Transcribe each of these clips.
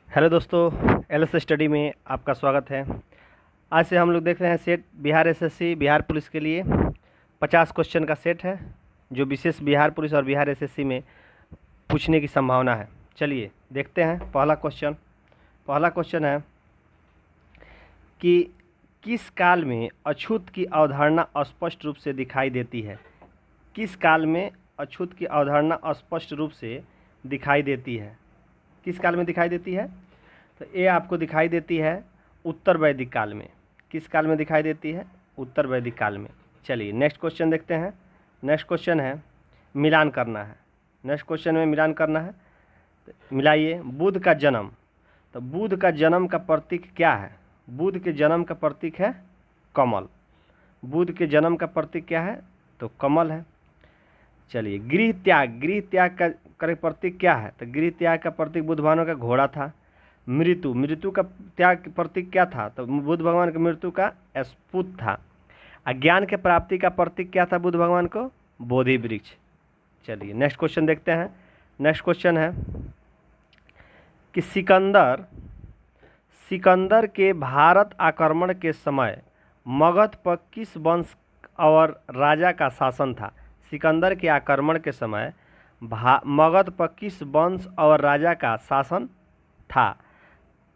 Hello दोस्तों, LS study में आपका स्वागत है। आज से हम लोग देख रहे हैं set Bihar SSC Bihar police के लिए 50 क्वेश्चन का सेट है, जो विशेष बिहार पुलिस और बिहार एसएससी में पूछने की संभावना है। चलिए देखते हैं। पहला क्वेश्चन है कि किस काल में अछूत की अवधारणा स्पष्ट रूप से दिखाई देती है। किस काल में अछूत की अवधारणा स्पष्ट रूप से दिखाई देती है। किस काल में दिखाई देती है? तो ये आपको दिखाई देती है उत्तर वैदिक काल में। किस काल में दिखाई देती है? उत्तर वैदिक काल में। चलिए नेक्स्ट क्वेश्चन देखते हैं। नेक्स्ट क्वेश्चन है मिलान करना है। नेक्स्ट क्वेश्चन में मिलान करना है। तो मिलाइए। बुध का जन्म। तो बुध का जन्म का प्रतीक क्या है? बुध के जन्म का प्रतीक है कमल। बुध के जन्म का प्रतीक क्या है? तो कमल है। चलिए गृह त्याग का प्रतीक क्या है? तो गृह त्याग का प्रतीक बुध भगवान का घोड़ा था। मृत्यु का त्याग प्रतीक क्या था? तो बुध भगवान की मृत्यु का स्पुत था। अज्ञान के प्राप्ति का प्रतीक क्या था बुध भगवान को? बोधि वृक्ष। चलिए नेक्स्ट क्वेश्चन देखते हैं। नेक्स्ट क्वेश्चन है कि सिकंदर के भारत आक्रमण के समय मगध पर किस वंश और राजा का शासन था? सिकंदर के आक्रमण के समय मगध पर किस वंश और राजा का शासन था?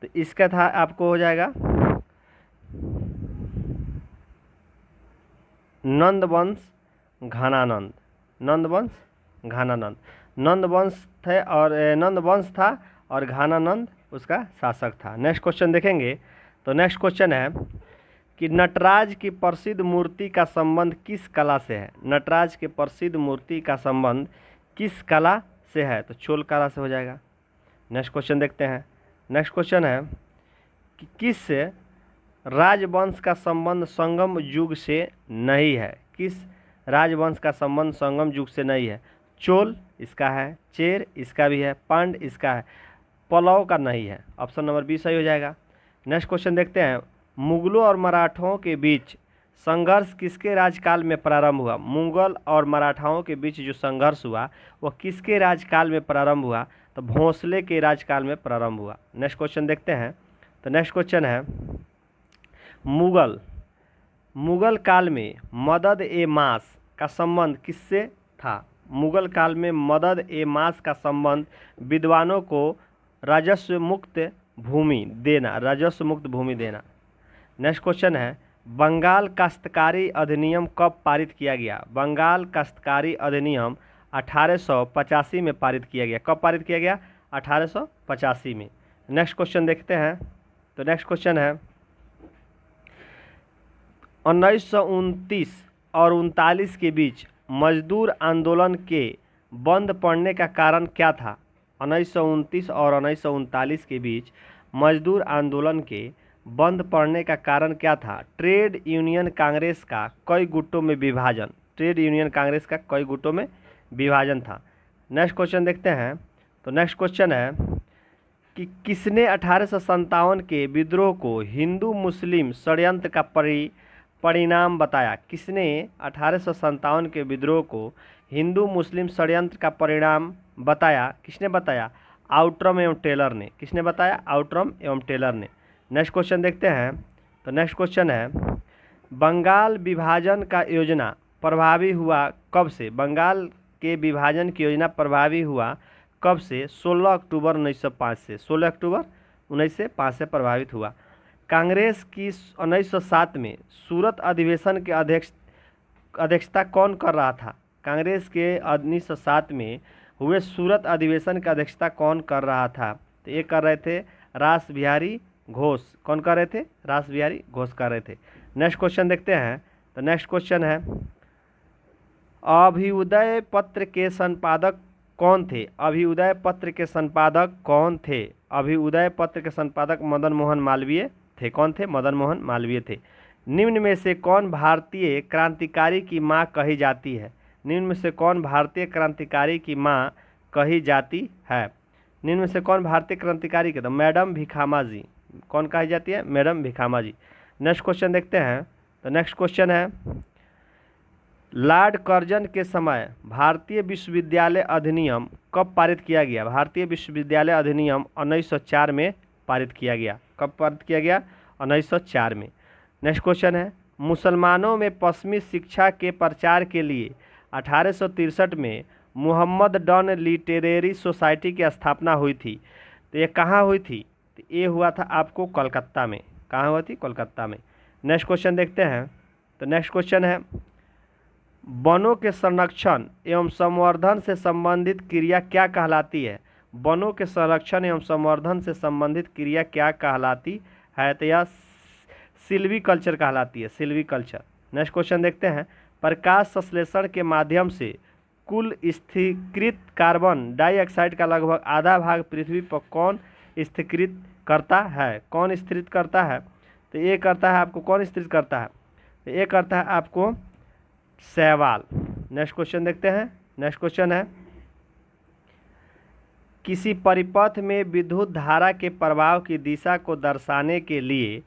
तो इसका था आपको हो जाएगा नंदवंश घनानंद। नंदवंश घनानंद। नंदवंश थे और नंदवंश था और घनानंद उसका शासक था। नेक्स्ट क्वेश्चन देखेंगे। तो नेक्स्ट क्वेश्चन है कि नटराज की प्रसिद्ध मूर्ति का संबंध किस कला से है? नटराज की प्रसिद्ध मूर्ति का संबंध किस कला से है? तो चोल कला से हो जाएगा। नेक्स्ट क्वेश्चन देखते हैं। नेक्स्ट क्वेश्चन है कि किस राजवंश का संबंध संगम युग से नहीं है? किस राजवंश का संबंध संगम युग से नहीं है? चोल इसका है, चेर इसका भी है, पांड इसका है, पल्लव का नहीं है। ऑप्शन नंबर बी सही हो जाएगा। नेक्स्ट क्वेश्चन देखते हैं। मुगलों और मराठों के बीच संघर्ष किसके राजकाल में प्रारंभ हुआ? मुगल और मराठाओं के बीच जो संघर्ष हुआ वह किसके राजकाल में प्रारंभ हुआ? तो भोंसले के राजकाल में प्रारंभ हुआ। नेक्स्ट क्वेश्चन देखते हैं। तो नेक्स्ट क्वेश्चन है मुगल काल में मदद ए मास का संबंध किससे था? मुगल काल में मदद ए मास का संबंध विद्वानों को राजस्व मुक्त भूमि देना। नेक्स्ट क्वेश्चन है बंगाल काश्तकारी अधिनियम कब पारित किया गया? बंगाल काश्तकारी अधिनियम 1885 में पारित किया गया। कब पारित किया गया? 1885 में। नेक्स्ट क्वेश्चन देखते हैं। तो नेक्स्ट क्वेश्चन है 1929 और 39 के बीच मजदूर आंदोलन के बंद पड़ने का कारण क्या था? 1929 और 1939 के बीच मजदूर आंदोलन के बंद पड़ने का कारण क्या था? ट्रेड यूनियन कांग्रेस का कई गुटों में विभाजन। ट्रेड यूनियन कांग्रेस का कई गुटों में विभाजन था। नेक्स्ट क्वेश्चन देखते हैं। तो नेक्स्ट क्वेश्चन है कि किसने 1857 के विद्रोह को हिंदू मुस्लिम षड्यंत्र का परिणाम बताया? किसने 1857 के विद्रोह को हिंदू मुस्लिम षड्यंत्र का परिणाम बताया? किसने बताया? आउट्रम एवं टेलर ने। किसने बताया? आउट्रम एवं टेलर ने। नेक्स्ट क्वेश्चन देखते हैं। तो नेक्स्ट क्वेश्चन है बंगाल विभाजन का योजना प्रभावी हुआ कब से? बंगाल के विभाजन की योजना प्रभावी हुआ कब से? 16 अक्टूबर 1905 से। 16 अक्टूबर 1905 से प्रभावित हुआ। कांग्रेस की 1907 में सूरत अधिवेशन के अध्यक्षता कौन कर रहा था? कांग्रेस के 1907 में हुए सूरत अधिवेशन की अध्यक्षता कौन कर रहा था? तो ये कर रहे थे रास बिहारी घोष। कौन कर रहे थे? रास बिहारी घोष कर रहे थे। नेक्स्ट क्वेश्चन देखते हैं। तो नेक्स्ट क्वेश्चन है अभ्युदय पत्र के संपादक कौन थे? अभ्युदय पत्र के संपादक कौन थे? अभ्युदय पत्र के संपादक मदन मोहन मालवीय थे। कौन थे? मदन मोहन मालवीय थे। निम्न में से कौन भारतीय क्रांतिकारी की मां कही जाती है? निम्न में से कौन भारतीय क्रांतिकारी की मां कही जाती है? निम्न में से कौन भारतीय क्रांतिकारी के? तो मैडम भिखामा जी। कौन कही जाती है? मैडम भिखामा जी। नेक्स्ट क्वेश्चन देखते हैं। तो नेक्स्ट क्वेश्चन है लॉर्ड कर्जन के समय भारतीय विश्वविद्यालय अधिनियम कब पारित किया गया? भारतीय विश्वविद्यालय अधिनियम 1904 में पारित किया गया? कब पारित किया गया? 1904 में। नेक्स्ट क्वेश्चन है, मुसलमानों में पश्चिमी शिक्षा के प्रचार के लिए 1863 में मोहम्मद डॉन लिटरेरी सोसाइटी की स्थापना हुई थी। तो ये कहाँ हुई थी? तो ये हुआ था आपको कोलकाता में। कहाँ हुआ थी? कोलकाता में। नेक्स्ट क्वेश्चन देखते हैं। तो नेक्स्ट क्वेश्चन है, वनों के संरक्षण एवं संवर्धन से संबंधित क्रिया क्या कहलाती है? वनों के संरक्षण एवं संवर्धन से संबंधित क्रिया क्या कहलाती है? तो यह सिल्वीकल्चर कहलाती है, सिल्वीकल्चर। नेक्स्ट क्वेश्चन देखते हैं, प्रकाश संश्लेषण के माध्यम से कुल स्थिरीकृत कार्बन डाइऑक्साइड का लगभग आधा भाग पृथ्वी पर कौन स्थिरीकृत करता है? कौन स्थिरीकृत करता है? तो ये करता है आपको, कौन स्थिरीकृत करता है? तो ये करता है आपको शैवाल। नेक्स्ट क्वेश्चन देखते हैं। नेक्स्ट क्वेश्चन है, किसी परिपथ में विद्युत धारा के प्रवाह की दिशा को दर्शाने के लिए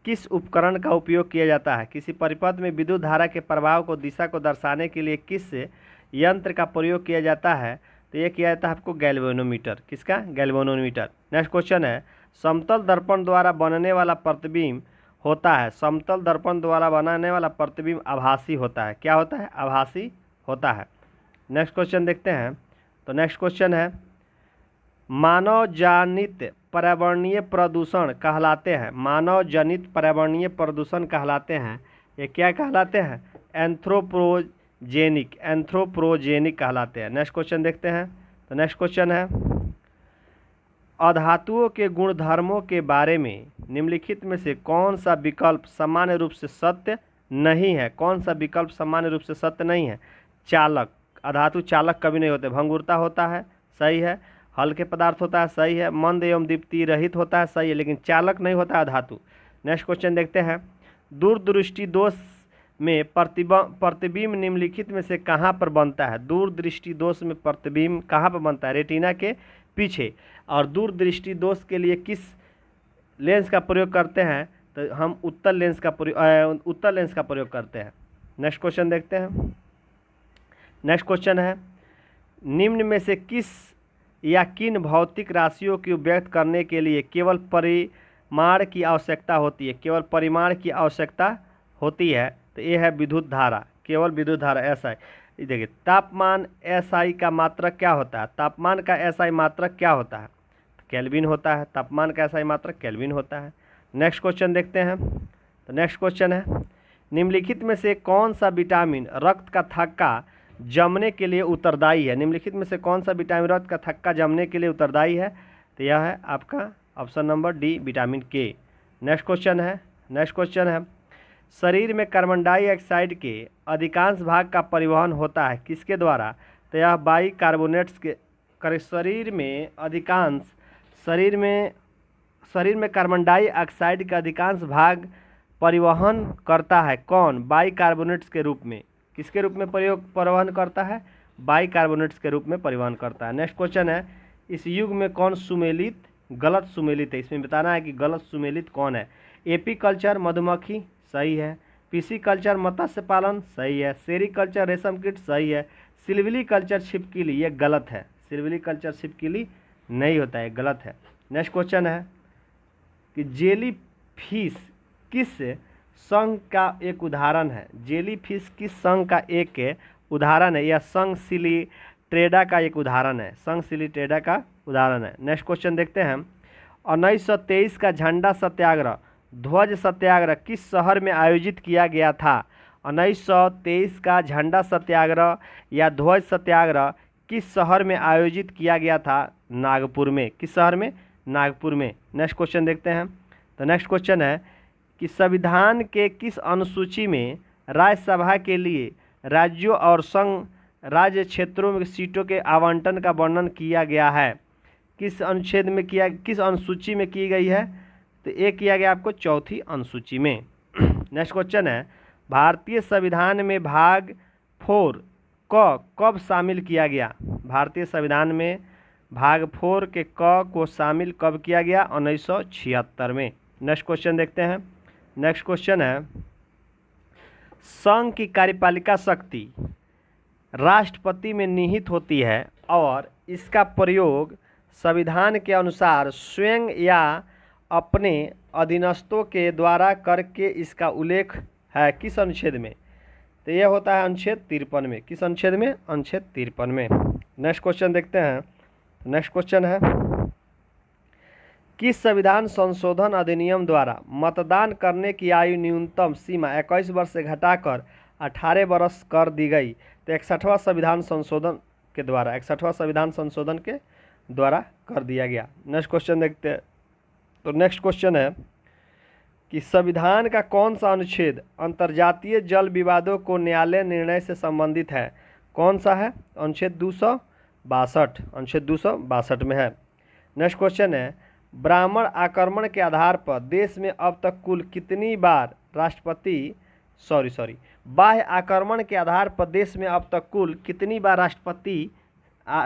किस उपकरण का उपयोग किया जाता है? किसी परिपथ में विद्युत धारा के प्रवाह को दिशा को दर्शाने के लिए किस यंत्र का प्रयोग किया जाता है? तो ये किया जाता है आपको गैल्वेनोमीटर। किसका? गैल्वेनोमीटर। नेक्स्ट क्वेश्चन है, समतल दर्पण द्वारा बनने वाला प्रतिबिंब होता है, समतल दर्पण द्वारा बनाने वाला प्रतिबिंब आभासी होता है। क्या होता है? आभासी होता है। नेक्स्ट क्वेश्चन देखते हैं। तो नेक्स्ट क्वेश्चन है, मानव जनित पर्यावरणीय प्रदूषण कहलाते हैं, मानव जनित पर्यावरणीय प्रदूषण कहलाते हैं, ये क्या कहलाते हैं? एंथ्रोपोजेनिक, एंथ्रोपोजेनिक कहलाते हैं। नेक्स्ट क्वेश्चन देखते हैं। तो नेक्स्ट क्वेश्चन है, अधातुओं के गुणधर्मों के बारे में निम्नलिखित में से कौन सा विकल्प सामान्य रूप से सत्य नहीं है? कौन सा विकल्प सामान्य रूप से सत्य नहीं है? चालक, अधातु चालक कभी नहीं होते। भंगुरता होता है, सही है। हल्के पदार्थ होता है, सही है। मंद एवं दीप्ति रहित होता है, सही है, लेकिन चालक नहीं होता है धातु। नेक्स्ट क्वेश्चन देखते हैं, दूरदृष्टि दोष में प्रतिबिंब निम्नलिखित में से कहाँ पर बनता है? दूरदृष्टि दोष में प्रतिबिंब कहाँ पर बनता है? रेटिना के पीछे। और दूरदृष्टि दोष के लिए किस लेंस का प्रयोग करते हैं? तो हम उत्तल लेंस का प्रयोग करते हैं। नेक्स्ट क्वेश्चन देखते हैं। नेक्स्ट क्वेश्चन है, निम्न में से किस या किन भौतिक राशियों को व्यक्त करने के लिए केवल परिमाण की आवश्यकता होती है? केवल परिमाण की आवश्यकता होती है। तो ये है विद्युत धारा, केवल विद्युत धारा SI। देखिए, तापमान SI का मात्रक क्या होता है? तापमान का SI मात्रक क्या होता है? केल्विन होता है। तापमान का SI मात्रक केल्विन होता है। नेक्स्ट क्वेश्चन देखते हैं। तो नेक्स्ट क्वेश्चन है, निम्नलिखित में से कौन सा विटामिन रक्त का थक्का जमने के लिए उत्तरदायी है? निम्नलिखित में से कौन सा विटामिन रक्त का थक्का जमने के लिए उत्तरदायी है? तो यह है आपका option number D, vitamin K। Next question है। नेक्स्ट क्वेश्चन है, शरीर में कार्बन डाइऑक्साइड के अधिकांश भाग का परिवहन होता है किसके द्वारा? तो यह बाइकार्बोनेट्स के शरीर में कार्बन डाइऑक्साइड का अधिकांश भाग परिवहन करता है कौन? बाइकार्बोनेट्स के रूप में। किसके रूप में परिवहन करता है? बाइकार्बोनेट्स के रूप में परिवहन करता है। नेक्स्ट क्वेश्चन है, इस युग में कौन सुमेलित गलत सुमेलित है? इसमें बताना है कि गलत सुमेलित कौन है। एपीकल्चर मधुमक्खी, सही है। पिसिकल्चर मत्स्य पालन, सही है। सेरीकल्चर रेशम कीट, सही है। सिल्विकल्चर छिपकली, ये गलत है। सिल्विकल्चर छिपकली नहीं होता है, गलत है। नेक्स्ट क्वेश्चन है कि जेली फिश किस संघ का एक उदाहरण है? जेली फिश किस संघ का एक उदाहरण है? या संघ सिलिट्रेडा का एक उदाहरण है। संघ सिलिट्रेडा का उदाहरण है। नेक्स्ट क्वेश्चन देखते हैं, 1923 का झंडा सत्याग्रह, ध्वज सत्याग्रह किस शहर में आयोजित किया गया था? 1923 का झंडा सत्याग्रह या ध्वज सत्याग्रह किस शहर में आयोजित किया गया था? नागपुर में। किस शहर में? नागपुर में। नेक्स्ट क्वेश्चन देखते हैं। तो नेक्स्ट क्वेश्चन है कि संविधान के किस अनुसूची में राज्यसभा के लिए राज्यों और संघ राज्य क्षेत्रों में सीटों के आवंटन का वर्णन किया गया है? किस अनुच्छेद में किया, किस अनुसूची में की गई है? तो ये किया गया आपको चौथी अनुसूची में। नेक्स्ट क्वेश्चन है, भारतीय संविधान में भाग 4 क कब शामिल किया गया? भारतीय संविधान में भाग 4 के क को शामिल कब किया गया? 1976 में। नेक्स्ट क्वेश्चन देखते हैं। नेक्स्ट क्वेश्चन है, संघ की कार्यपालिका शक्ति राष्ट्रपति में निहित होती है और इसका प्रयोग संविधान के अनुसार स्वयं या अपने अधीनस्थों के द्वारा करके इसका उल्लेख है किस अनुच्छेद में? तो यह होता है अनुच्छेद 53 में। किस अनुच्छेद में? अनुच्छेद 53 में। नेक्स्ट क्वेश्चन देखते हैं। नेक्स्ट क्वेश्चन है, किस संविधान संशोधन अधिनियम द्वारा मतदान करने की आयु न्यूनतम सीमा 21 वर्ष से घटाकर 18 वर्ष कर दी गई? तो 61वां संविधान संशोधन के द्वारा, 61वां संविधान संशोधन के द्वारा कर दिया गया। नेक्स्ट क्वेश्चन देखते हैं। तो नेक्स्ट क्वेश्चन है कि संविधान का कौन सा अनुच्छेद अंतर्जातीय जल विवादों को न्यायालय निर्णय से संबंधित है? कौन सा है? अनुच्छेद 262, अनुच्छेद 262 में है। नेक्स्ट क्वेश्चन है, ब्राह्मण आक्रमण के आधार पर देश में अब तक कुल कितनी बार बाह्य आक्रमण के आधार पर देश में अब तक कुल कितनी बार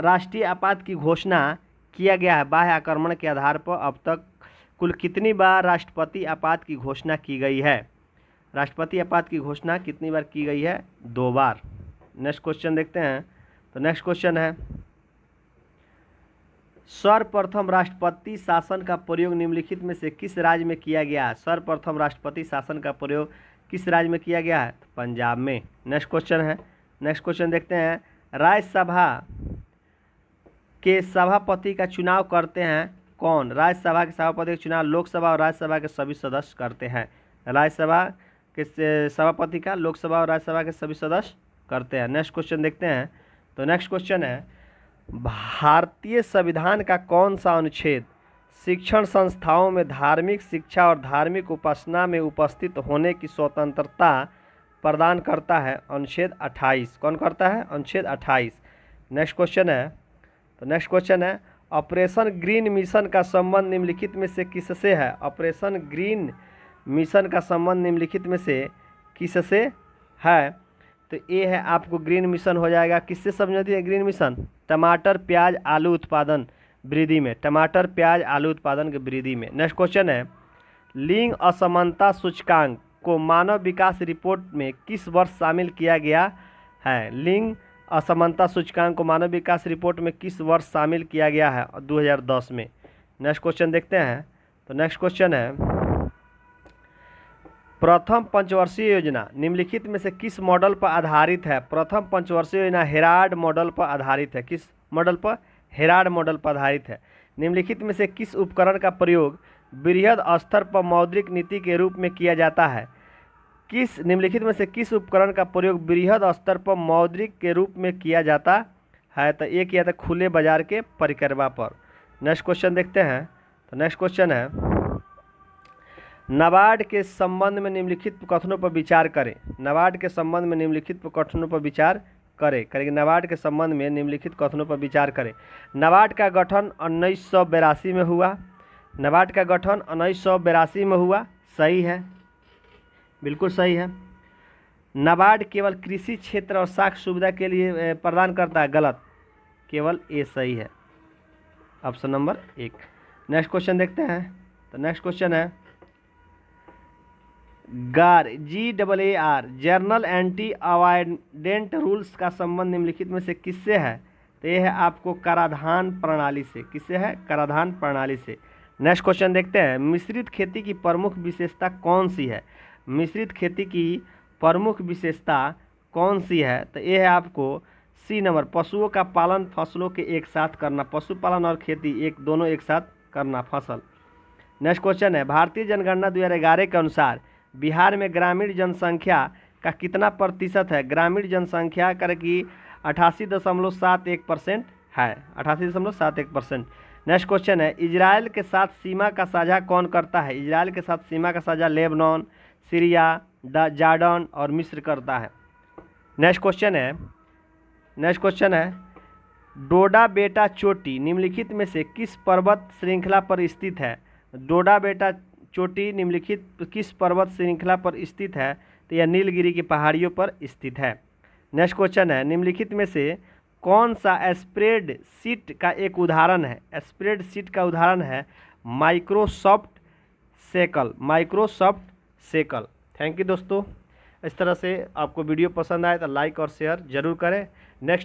राष्ट्रीय आपात की घोषणा किया गया है? बाह्य आक्रमण के आधार पर अब तक कुल कितनी बार राष्ट्रपति आपात की घोषणा की गई है? राष्ट्रपति आपात की घोषणा कितनी बार की गई है? 2 बार। नेक्स्ट क्वेश्चन देखते हैं। तो नेक्स्ट क्वेश्चन है, सर्वप्रथम राष्ट्रपति शासन का प्रयोग निम्नलिखित में से किस राज्य में किया गया है? सर्वप्रथम राष्ट्रपति शासन का प्रयोग किस राज्य में किया गया है? तो पंजाब में। नेक्स्ट क्वेश्चन है। नेक्स्ट क्वेश्चन देखते हैं, राज्यसभा के सभापति का चुनाव करते हैं कौन? राज्यसभा के सभापति का चुनाव लोकसभा और राज्यसभा के सभी सदस्य करते हैं। राज्यसभा के सभापति का लोकसभा और राज्यसभा के सभी सदस्य करते हैं। नेक्स्ट क्वेश्चन देखते हैं। तो नेक्स्ट क्वेश्चन है, भारतीय संविधान का कौन सा अनुच्छेद शिक्षण संस्थाओं में धार्मिक शिक्षा और धार्मिक उपासना में उपस्थित होने की स्वतंत्रता प्रदान करता है? अनुच्छेद 28। कौन करता है? अनुच्छेद 28। नेक्स्ट क्वेश्चन है। तो नेक्स्ट क्वेश्चन है, ऑपरेशन ग्रीन मिशन का संबंध निम्नलिखित में से किससे है? ऑपरेशन ग्रीन मिशन का संबंध निम्नलिखित में से किससे है? तो ये है आपको ग्रीन मिशन हो जाएगा। किससे संबंधित है ग्रीन मिशन? टमाटर प्याज आलू उत्पादन वृद्धि में, टमाटर प्याज आलू उत्पादन के वृद्धि में। नेक्स्ट क्वेश्चन है, लिंग असमानता सूचकांक को मानव विकास रिपोर्ट में किस वर्ष शामिल किया गया है? लिंग असमानता सूचकांक को मानव विकास रिपोर्ट में किस वर्ष शामिल किया गया है? 2010 में। नेक्स्ट क्वेश्चन देखते हैं। तो नेक्स्ट क्वेश्चन है, प्रथम पंचवर्षीय योजना निम्नलिखित में से किस मॉडल पर आधारित है? प्रथम पंचवर्षीय योजना हेराल्ड मॉडल पर आधारित है। किस मॉडल पर? हेराल्ड मॉडल पर आधारित है। निम्नलिखित में से किस उपकरण का प्रयोग बृहद स्तर पर मौद्रिक नीति के रूप में किया जाता है? निम्नलिखित में से किस उपकरण का प्रयोग बृहद स्तर पर मौद्रिक के रूप में किया जाता है? तो एक किया था खुले बाजार के परिक्रमा पर। नेक्स्ट क्वेश्चन देखते हैं। तो नेक्स्ट क्वेश्चन है, नाबार्ड के संबंध में निम्नलिखित कथनों पर विचार करें। नाबार्ड के संबंध में निम्नलिखित कथनों पर विचार करेंगे। नाबार्ड के संबंध में निम्नलिखित कथनों पर विचार करें। नाबार्ड का गठन 1982 में हुआ। नाबार्ड का गठन 1982 में हुआ। सही है, बिल्कुल सही है। नाबार्ड केवल कृषि क्षेत्र और साख सुविधा के लिए प्रदान करता है। गलत, केवल ए सही है, ऑप्शन नंबर 1। नेक्स्ट क्वेश्चन देखते हैं। तो नेक्स्ट क्वेश्चन है, GAAR journal anti avoidant rules का संबंध निम्नलिखित में से किससे है? तो यह है आपको कराधान प्रणाली से। किससे है? कराधान प्रणाली से। नेक्स्ट क्वेश्चन देखते हैं, मिश्रित खेती की प्रमुख विशेषता कौन सी है? मिश्रित खेती की प्रमुख विशेषता कौन सी है? तो यह है आपको सी नंबर, पशुओं का पालन फसलों के एक साथ करना। पशुपालन और खेती दोनों एक साथ करना फसल। नेक्स्ट क्वेश्चन है, भारतीय जनगणना 2011 के अनुसार बिहार में ग्रामीण जनसंख्या का कितना प्रतिशत है? ग्रामीण जनसंख्या कर की 88.71% है। 88.71%। नेक्स्ट क्वेश्चन है, इजराइल के साथ सीमा का साझा कौन करता है? इजराइल के साथ सीमा का साझा लेबनान, सीरिया, जॉर्डन और मिस्र करता है। नेक्स्ट क्वेश्चन है, डोडा बेटा चोटी निम्नलिखित में से किस पर्वत श्रृंखला पर स्थित है? डोडा बेटा चोटी निम्नलिखित किस पर्वत श्रृंखला पर स्थित है? तो यह नीलगिरी की पहाड़ियों पर स्थित है। नेक्स्ट क्वेश्चन है, निम्नलिखित में से कौन सा स्प्रेड शीट का एक उदाहरण है? स्प्रेड शीट का उदाहरण है माइक्रोसॉफ्ट सेकल। थैंक यू दोस्तों। इस तरह से आपको वीडियो पसंद आए तो लाइक और शेयर जरूर करें। नेक्स्ट